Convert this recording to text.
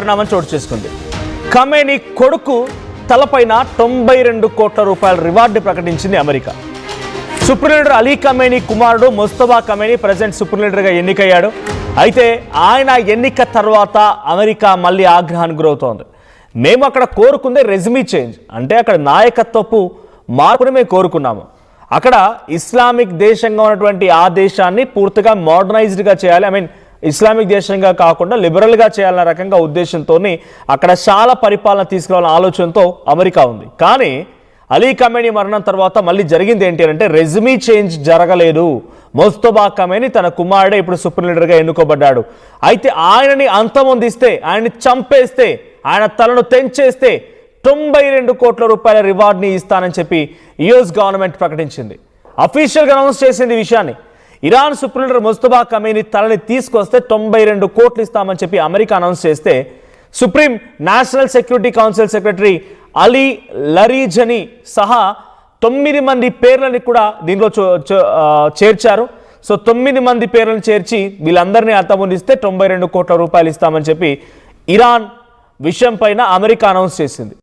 పరిణామం చోటు చేసుకుంది. ఖమేనీ కొడుకు తలపైన 92 కోట్ల రూపాయల రివార్డు ప్రకటించింది America. Supreme leader Ali Khamenei కుమారుడు ముస్తఫా ఖమేనీ ప్రెసిడెంట్ సుప్రీం లీడర్గా ఎన్నికయ్యాడు. అయితే ఆయన ఎన్నిక తర్వాత అమెరికా మళ్ళీ ఆగ్రహానికి గురవుతోంది. మేము అక్కడ కోరుకుందే రెజ్యూమీ చేంజ్, అంటే అక్కడ నాయకత్వపు మార్పుని మేము కోరుకున్నాము. అక్కడ ఇస్లామిక్ దేశంగా ఉన్నటువంటి ఆ దేశాన్ని పూర్తిగా మోడర్నైజ్డ్గా చేయాలి, ఇస్లామిక్ దేశంగా కాకుండా లిబరల్గా చేయాలన్న రకంగా ఉద్దేశంతో అక్కడ చాలా పరిపాలన తీసుకురావాలన్న ఆలోచనతో అమెరికా ఉంది. కానీ అలీ ఖమేనీ మరణం తర్వాత మళ్ళీ జరిగింది ఏంటి అంటే రెజ్యూమీ చేంజ్ జరగలేదు. ముస్తఫా ఖమేనీ తన కుమారుడే ఇప్పుడు సుప్రీం లీడర్గా ఎన్నుకోబడ్డాడు. అయితే ఆయనని అంతమొందిస్తే, ఆయన్ని చంపేస్తే, ఆయన తలను తెంచేస్తే 92 కోట్ల రూపాయల రివార్డ్ని ఇస్తానని చెప్పి యుఎస్ గవర్నమెంట్ ప్రకటించింది. అఫీషియల్గా అనౌన్స్ చేసింది ఈ విషయాన్ని. Iran supreme leader Mustafa Khamenei తలని తీసుకొస్తే 92 కోట్లు ఇస్తామని చెప్పి అమెరికా అనౌన్స్ చేస్తే supreme national security council secretary Ali Larijani సహా 9 మంది పేర్లని కూడా దీనిలో చేర్చారు. సో 9 మంది పేర్లను చేర్చి వీళ్ళందరినీ అంతమొందిస్తే 92 కోట్ల రూపాయలు ఇస్తామని చెప్పి ఇరాన్ విషయం పైన అమెరికా అనౌన్స్ చేసింది.